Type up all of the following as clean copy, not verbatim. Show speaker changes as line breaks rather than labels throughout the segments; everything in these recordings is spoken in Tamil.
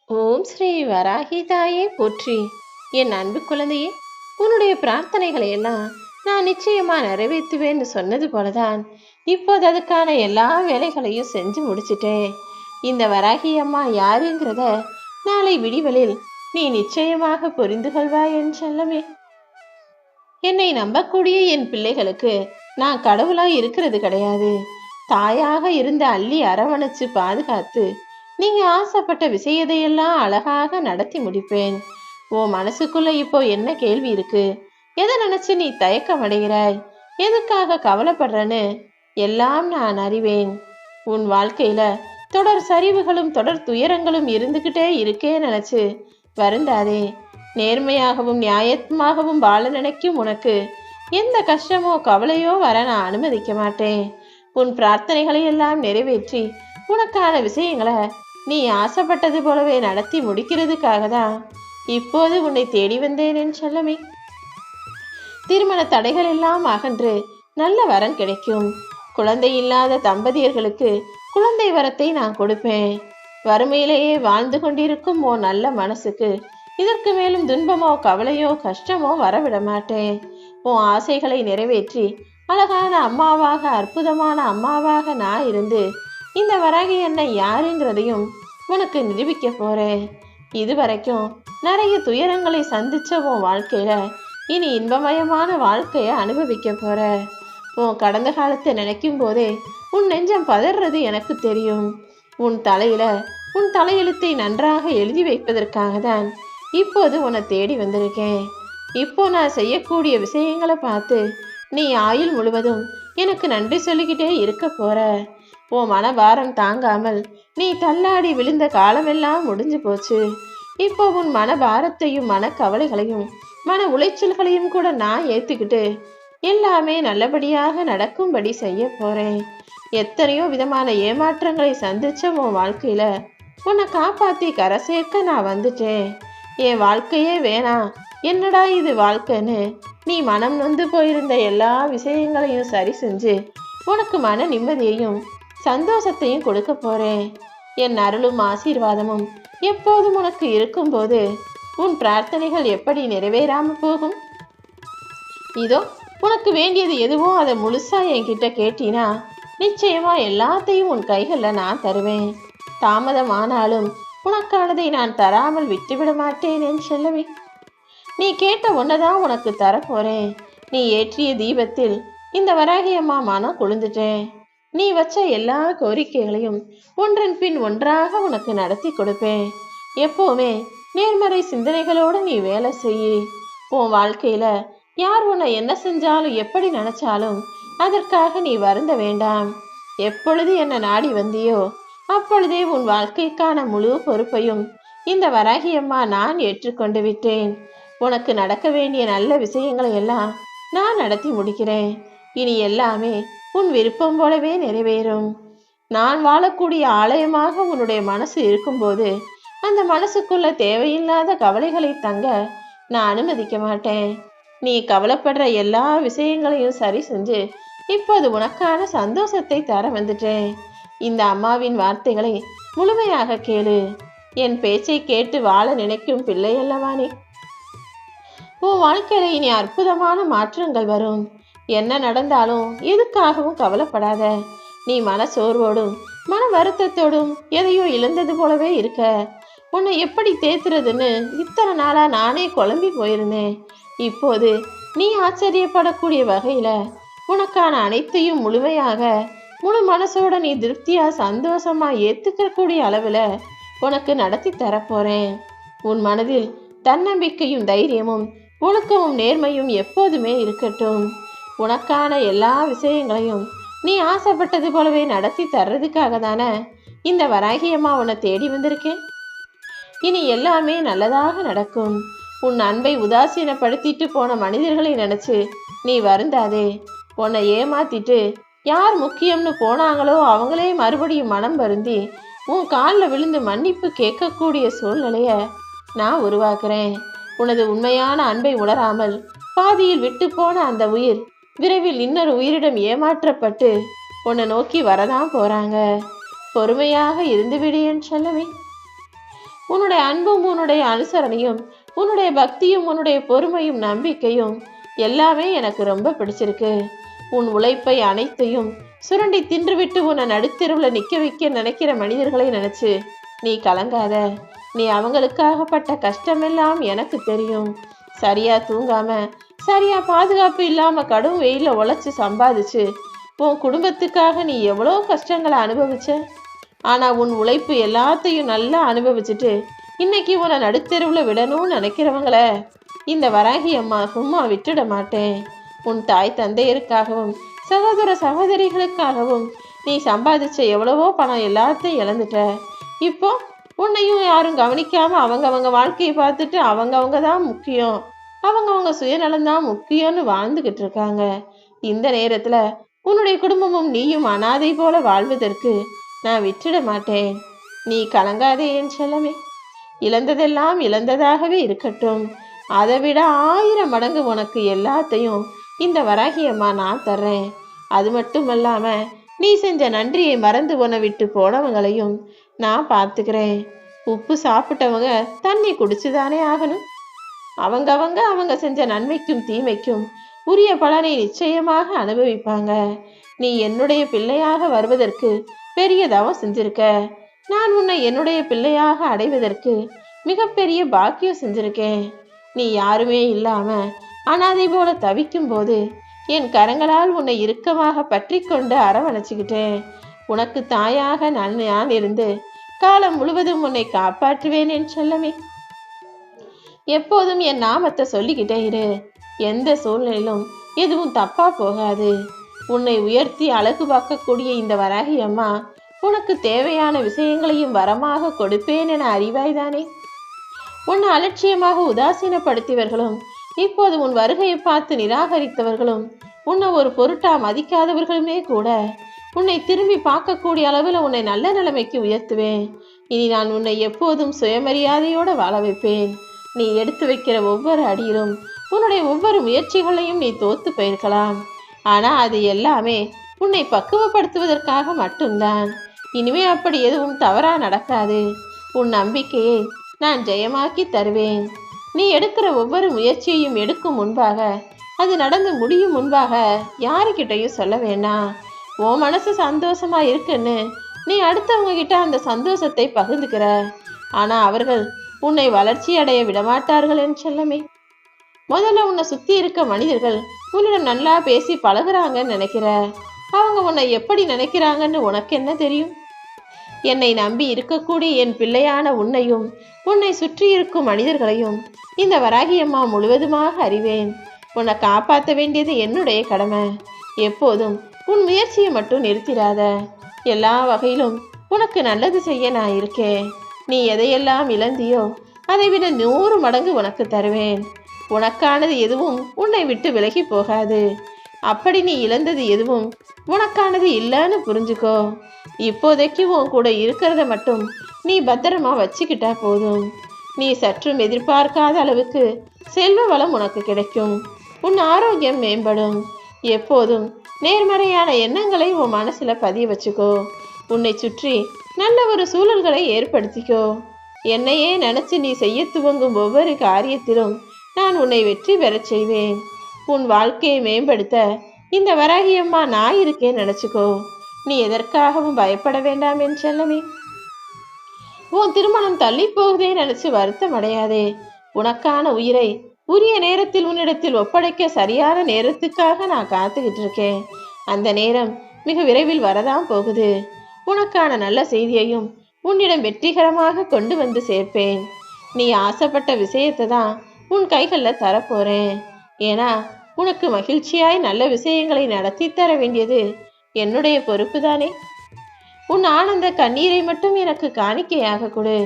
ஓம் ஸ்ரீ வராகி தாயே போற்றி. என் அன்பு குழந்தையே, உன்னுடைய பிரார்த்தனைகளை எல்லாம் நான் நிச்சயமா நிறைவேற்றுவேன்னு சொன்னது போலதான் இப்போது அதுக்கான எல்லா வேலைகளையும் செஞ்சு முடிச்சிட்டேன். இந்த வராகி அம்மா யாருங்கிறத நாளை விடிவலில் நீ நிச்சயமாக புரிந்து கொள்வாய் என் செல்லமே. என்னை நம்பக்கூடிய என் பிள்ளைகளுக்கு நான் கடவுளாய் இருக்கிறது கிடையாது. தாயாக இருந்த அள்ளி அரவணைச்சு பாதுகாத்து நீங்க ஆசைப்பட்ட விஷயத்தையெல்லாம் அழகாக நடத்தி முடிப்பேன். உன் மனசுக்குள்ள இப்போ என்ன கேள்வி இருக்கு? எதை நினைச்சு நீ தயக்கம் அடைகிறாய்? எதுக்காக கவலைப்படுறன்னு எல்லாம் நான் அறிவேன். உன் வாழ்க்கையில தொடர் சரிவுகளும் தொடர் துயரங்களும் இருந்துகிட்டே இருக்கே நினைச்சு வருந்தாதே. நேர்மையாகவும் நியாயமாகவும் வாழ நினைக்கும் உனக்கு எந்த கஷ்டமோ கவலையோ வர நான் அனுமதிக்க மாட்டேன். உன் பிரார்த்தனைகளை எல்லாம் நிறைவேற்றி உனக்கான விஷயங்களை நீ ஆசைப்பட்டது போலவே நடத்தி முடிக்கிறதுக்காக தான் இப்போது உன்னை தேடி வந்தேன் என் செல்லமே. திருமண தடைகள் எல்லாம் அகன்று நல்ல வரன் கிடைக்கும். குழந்தை இல்லாத தம்பதியர்களுக்கு குழந்தை வரத்தை நான் கொடுப்பேன். வறுமையிலேயே வாழ்ந்து கொண்டிருக்கும் ஓ நல்ல மனசுக்கு இதற்கு மேலும் துன்பமோ கவலையோ கஷ்டமோ வரவிட மாட்டேன். உன் ஆசைகளை நிறைவேற்றி அழகான அம்மாவாக அற்புதமான அம்மாவாக நான் இருந்து இந்த வராகி அன்னை யாருங்கிறதையும் உனக்கு நிரூபிக்க போறேன். இதுவரைக்கும் நிறைய துயரங்களை சந்திச்ச உன் வாழ்க்கையில இனி இன்பமயமான வாழ்க்கைய அனுபவிக்க போற. உன் கடந்த காலத்தை நினைக்கும் போதே உன் நெஞ்சம் பதறது எனக்கு தெரியும். உன் தலையெழுத்தை நன்றாக எழுதி வைப்பதற்காக தான் இப்போது உன்னை தேடி வந்திருக்கேன். இப்போ நான் செய்யக்கூடிய விஷயங்களை பார்த்து நீ ஆயுள் முழுவதும் எனக்கு நன்றி சொல்லிக்கிட்டே இருக்க போற. உன் மனபாரம் தாங்காமல் நீ தள்ளாடி விழுந்த காலமெல்லாம் முடிஞ்சு போச்சு. இப்போ உன் மனபாரத்தையும் மனக்கவலைகளையும் மன உளைச்சல்களையும் கூட நான் ஏத்துக்கிட்டு எல்லாமே நல்லபடியாக நடக்கும்படி செய்ய போறேன். எத்தனையோ விதமான ஏமாற்றங்களை சந்திச்ச உன் வாழ்க்கையில உன்னை காப்பாத்தி கரை சேர்க்க நான் வந்துட்டேன். என் வாழ்க்கையே வேணாம், என்னடா இது வாழ்க்கைன்னு நீ மனம் நொந்து போயிருந்த எல்லா விஷயங்களையும் சரி செஞ்சு உனக்கு மன நிம்மதியையும் சந்தோஷத்தையும் கொடுக்க போறேன். என் அருளும் ஆசீர்வாதமும் எப்போதும் உனக்கு இருக்கும்போது உன் பிரார்த்தனைகள் எப்படி நிறைவேறாம போகும்? இதோ உனக்கு வேண்டியது எதுவோ அதை முழுசா என்கிட்ட கேட்டினா நிச்சயமா எல்லாத்தையும் உன் கைகளில் நான் தருவேன். தாமதம் ஆனாலும் உனக்கானதை நான் தராமல் விட்டுவிட மாட்டேன் என் செல்லவே. நீ கேட்ட ஒன்னதான் உனக்கு தரப்போறேன். நீ ஏற்றிய தீபத்தில் இந்த வராகி அம்மா மனம் கொழுந்துட்டேன். நீ வச்ச எல்லா கோரிக்கைகளையும் ஒன்றன் பின் ஒன்றாக உனக்கு நடத்தி கொடுப்பேன். எப்பவுமே நேர்மறை சிந்தனைகளோடு நீ வேலை செய்ய. உன் வாழ்க்கையில யார் உன்னை என்ன செஞ்சாலும் எப்படி நினைச்சாலும் அதற்காக நீ வருந்த வேண்டாம். எப்பொழுது என்ன நாடி வந்தியோ அப்பொழுதே உன் வாழ்க்கைக்கான முழு பொறுப்பையும் இந்த வராகி அம்மா நான் ஏற்றுக்கொண்டு விட்டேன். உனக்கு நடக்க வேண்டிய நல்ல விஷயங்களை எல்லாம் நான் நடத்தி முடிக்கிறேன். இனி எல்லாமே உன் விருப்பம் போலவே நிறைவேறும். நான் வாழக்கூடிய ஆலயமாக உன்னுடைய மனசு இருக்கும்போது அந்த மனசுக்குள்ள தேவையில்லாத கவலைகளை தங்க நான் அனுமதிக்க மாட்டேன். நீ கவலைப்படுற எல்லா விஷயங்களையும் சரி செஞ்சு இப்போது உனக்கான சந்தோஷத்தை தர வந்துட்டேன். இந்த அம்மாவின் வார்த்தைகளை முழுமையாக கேளு. என் பேச்சை கேட்டு வாழ நினைக்கும் பிள்ளை அல்லவா நீ? உன் வாழ்க்கையில இனி அற்புதமான மாற்றங்கள் வரும். என்ன நடந்தாலும் எதுக்காகவும் கவலைப்படாத. நீ மன சோர்வோடும் மன வருத்தத்தோடும் எதையோ இழந்தது போலவே இருக்க. உன்னை எப்படி தேத்துறதுன்னு இத்தனை நாளா நானே குழம்பி போயிருந்தேன். இப்போது நீ ஆச்சரியப்படக்கூடிய வகையில உனக்கான அனைத்தையும் முழுமையாக முழு மனசோட நீ திருப்தியா சந்தோஷமா ஏத்துக்கக்கூடிய அளவுல உனக்கு நடத்தி தரப்போறேன். உன் மனதில் தன்னம்பிக்கையும் தைரியமும் ஒழுக்கமும் நேர்மையும் எப்போதுமே இருக்கட்டும். உனக்கான எல்லா விஷயங்களையும் நீ ஆசைப்பட்டது போலவே நடத்தி தர்றதுக்காக தானே இந்த வராகி அம்மா உன்னை தேடி வந்திருக்கேன். இனி எல்லாமே நல்லதாக நடக்கும். உன் அன்பை உதாசீனப்படுத்திட்டு போன மனிதர்களை நினைச்சு நீ வருந்தாதே. உன்னை ஏமாத்திட்டு யார் முக்கியம்னு போனாங்களோ அவங்களே மறுபடியும் மனம் வருந்தி உன் காலில் விழுந்து மன்னிப்பு கேட்கக்கூடிய சூழ்நிலைய நான் உருவாக்குறேன். உனது உண்மையான அன்பை உணராமல் பாதியில் விட்டு போன அந்த உயிர் விரைவில் இன்னொரு உயிரிடம் ஏமாற்றப்பட்டு உன்னை நோக்கி வரதான் போறாங்க. பொறுமையாக இருந்து விடு என் செல்லமே. உன்னுடைய அன்பும் உன்னுடைய அனுசரணையும் உன்னுடைய பக்தியும் உன்னுடைய பொறுமையும் நம்பிக்கையும் எல்லாமே எனக்கு ரொம்ப பிடிச்சிருக்கு. உன் உழைப்பை அனைத்தையும் சுரண்டி தின்றுவிட்டு உன்னை நடுத்தெருவில் நிற்க வைக்க நினைக்கிற மனிதர்களை நினைச்சு நீ கலங்காத. நீ அவங்களுக்காகப்பட்ட கஷ்டமெல்லாம் எனக்கு தெரியும். சரியா தூங்காம சரியா பாதுகாப்பு இல்லாம கடும் வெயில உழைச்சு சம்பாதிச்சு உன் குடும்பத்துக்காக நீ எவ்வளோ கஷ்டங்களை அனுபவிச்ச. ஆனா உன் உழைப்பு எல்லாத்தையும் நல்லா அனுபவிச்சுட்டு இன்னைக்கு உன்னை நடுத்தெருவில் விடணும்னு நினைக்கிறவங்கள இந்த வராகி அம்மா சும்மா விட்டுட மாட்டேன். உன் தாய் தந்தையருக்காகவும் சகோதர சகோதரிகளுக்காகவும் நீ சம்பாதிச்ச எவ்வளவோ பணம் எல்லாத்தையும் இழந்துட்ட. இப்போ உன்னையும் யாரும் கவனிக்காம அவங்கவங்க வாழ்க்கையை பார்த்துட்டு அவங்கவங்க தான் முக்கியம், அவங்கவங்க சுயநலம்தான் முக்கியம்னு வாழ்ந்துகிட்டு இருக்காங்க. இந்த நேரத்துல உன்னுடைய குடும்பமும் நீயும் அனாதை போல வாழ்வதற்கு நான் விட்டுட மாட்டேன். நீ கலங்காதே என் செல்லமே. இழந்ததெல்லாம் இழந்ததாகவே இருக்கட்டும். அதை விட 1000 மடங்கு உனக்கு எல்லாத்தையும் இந்த வராகி அம்மா நான் தர்றேன். அது மட்டும் இல்லாம நீ செஞ்ச நன்றியை மறந்து உன்னை விட்டு போனவங்களையும் நான் பார்த்துக்கிறேன். உப்பு சாப்பிட்டவங்க தண்ணி குடிச்சுதானே ஆகணும். அவங்க செஞ்ச நன்மைக்கும் தீமைக்கும் உரிய பலனை நிச்சயமாக அனுபவிப்பாங்க. நீ என்னுடைய பிள்ளையாக வருவதற்கு பெரிய தவம் செஞ்சிருக்க. நான் உன்னை என்னுடைய பிள்ளையாக அடைவதற்கு மிகப்பெரிய பாக்கியம் செஞ்சிருக்கேன். நீ யாருமே இல்லாம அனாதை போல தவிக்கும் போது என் கரங்களால் உன்னை இறுக்கமாக பற்றி கொண்டு அரவணைச்சுக்கிட்டேன். உனக்கு தாயாக நான் இருந்து காலம் முழுவதும் உன்னை காப்பாற்றுவேன் என் செல்லமே. எப்போதும் என் நாமத்தை சொல்லிக்கிட்டே இரு. எந்த சூழ்நிலையிலும் எதுவும் தப்பா போகாது. உன்னை உயர்த்தி அழகு பார்க்கக்கூடிய இந்த வராகி அம்மா உனக்கு தேவையான விஷயங்களையும் வரமாக கொடுப்பேன் என அறிவாய்தானே. உன்னை அலட்சியமாக உதாசீனப்படுத்தியவர்களும் இப்போது உன் வருகையை பார்த்து நிராகரித்தவர்களும் உன்னை ஒரு பொருட்டா மதிக்காதவர்களுமே கூட உன்னை திரும்பி பார்க்கக்கூடிய அளவில் உன்னை நல்ல நிலைமைக்கு உயர்த்துவேன். இனி நான் உன்னை எப்போதும் சுயமரியாதையோடு வாழ வைப்பேன். நீ எடுத்து வைக்கிற ஒவ்வொரு அடியிலும் உன்னுடைய ஒவ்வொரு முயற்சிகளையும் நீ தோத்து போயிருக்கலாம். ஆனா அது எல்லாமே உன்னை பக்குவப்படுத்துவதற்காக மட்டும்தான். இனிமே அப்படி எதுவும் தவறா நடக்காது. உன் நம்பிக்கையை நான் ஜெயமாக்கி தருவேன். நீ எடுக்கிற ஒவ்வொரு முயற்சியையும் எடுக்கும் முன்பாக, அது நடந்து முடியும் முன்பாக யாருக்கிட்டையும் சொல்ல வேண்டாம். உன் மனசு சந்தோஷமா இருக்குன்னு நீ அடுத்தவங்க கிட்ட அந்த சந்தோஷத்தை பகிர்ந்துக்கிற. ஆனா அவர்கள் உன்னை வளர்ச்சி அடைய விடமாட்டார்கள் என்று செல்லமே. முதல்ல உன்னை சுத்தி இருக்க மனிதர்கள் உன்னிடம் நல்லா பேசி பழகுறாங்கன்னு நினைக்கிற. அவங்க உன்னை எப்படி நினைக்கிறாங்கன்னு உனக்கு என்ன தெரியும்? என்னை நம்பி இருக்கக்கூடிய என் பிள்ளையான உன்னையும் உன்னை சுற்றி இருக்கும் மனிதர்களையும் இந்த வராகி அம்மா முழுவதுமாக அறிவேன். உன்னை காப்பாற்ற வேண்டியது என்னுடைய கடமை. எப்போதும் உன் முயற்சியை மட்டும் நிறுத்திடாத. எல்லா வகையிலும் உனக்கு நல்லது செய்ய நான் இருக்கேன். நீ எதையெல்லாம் இழந்தியோ அதை விட 100 மடங்கு உனக்கு தருவேன். உனக்கானது எதுவும் உன்னை விட்டு விலகி போகாது. அப்படி நீ இழந்தது எதுவும் உனக்கானது இல்லைன்னு புரிஞ்சுக்கோ. இப்போதைக்கு உன் கூட இருக்கிறத மட்டும் நீ பத்திரமா வச்சுக்கிட்டா போதும். நீ சற்றும் எதிர்பார்க்காத அளவுக்கு செல்வ வளம் உனக்கு கிடைக்கும். உன் ஆரோக்கியம் மேம்படும். எப்போதும் நேர்மறையான எண்ணங்களை உன் மனசுல பதிய வச்சுக்கோ. உன்னை சுற்றி நல்ல ஒரு சூழல்களை ஏற்படுத்திக்கோ. என்னையே நினைச்சு நீ செய்ய துவங்கும் ஒவ்வொரு காரியத்திலும் நான் உன்னை வெற்றி பெறச் செய்வேன். உன் வாழ்க்கையை மேம்படுத்த இந்த வராகி அம்மா நான் இருக்கேன் நினைச்சுக்கோ. நீ எதற்காகவும் பயப்பட வேண்டாம் என் செல்லமே. உன் திருமணம் தள்ளி போகுதே நினைச்சு வருத்தம் அடையாதே. உனக்கான உயிரை உரிய நேரத்தில் உன்னிடத்தில் ஒப்படைக்க சரியான நேரத்துக்காக நான் காத்துக்கிட்டு இருக்கேன். அந்த நேரம் மிக விரைவில் வரதான் போகுது. உனக்கான நல்ல செய்தியையும் உன்னிடம் வெற்றிகரமாக கொண்டு வந்து சேர்ப்பேன். நீ ஆசைப்பட்ட விஷயத்தை தான் உன் கைகளில் தரப்போறேன். ஏன்னா உனக்கு மகிழ்ச்சியாய் நல்ல விஷயங்களை நடத்தி தர வேண்டியது என்னுடைய பொறுப்பு தானே. உன் ஆனந்த கண்ணீரை மட்டும் எனக்கு காணிக்கையாக கொடு.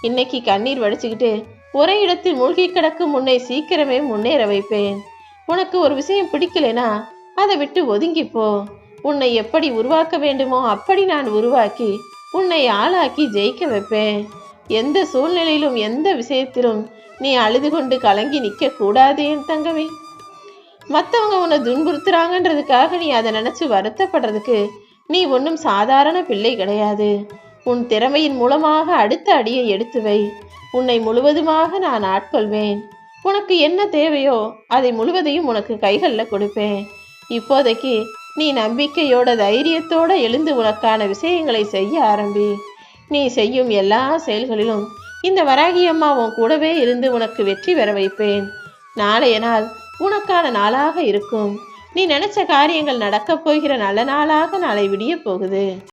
இன்னைக்கு கண்ணீர் வடிச்சுக்கிட்டு ஒரே இடத்தில் மூழ்கி கிடக்கும் உன்னை சீக்கிரமே முன்னேற வைப்பேன். உனக்கு ஒரு விஷயம் பிடிக்கலைனா அதை விட்டு ஒதுங்கிப்போ. உன்னை எப்படி உருவாக்க வேண்டுமோ அப்படி நான் உருவாக்கி உன்னை ஆளாக்கி ஜெயிக்க வைப்பேன். எந்த சூழ்நிலையிலும் எந்த விஷயத்திலும் நீ அழுது கொண்டு கலங்கி நிற்க கூடாது என் தங்கமே. மற்றவங்க உன்னை துன்புறுத்துறாங்கன்றதுக்காக நீ அதை நினைச்சு வருத்தப்படுறதுக்கு நீ ஒன்றும் சாதாரண பிள்ளை கிடையாது. உன் திறமையின் மூலமாக அடுத்த அடியை எடுத்து வை. உன்னை முழுவதுமாக நான் ஆட்கொள்வேன். உனக்கு என்ன தேவையோ அதை முழுவதையும் உனக்கு கைகளில் கொடுப்பேன். இப்போதைக்கு நீ நம்பிக்கையோட தைரியத்தோட எழுந்து உனக்கான விஷயங்களை செய்ய ஆரம்பி. நீ செய்யும் எல்லா செயல்களிலும் இந்த வராகி அம்மா உன் கூடவே இருந்து உனக்கு வெற்றி பெற வைப்பேன். நாளைய நாள் உனக்கான நாளாக இருக்கும். நீ நினைச்ச காரியங்கள் நடக்கப் போகிற நல்ல நாளாக நாளை விடிய போகுது.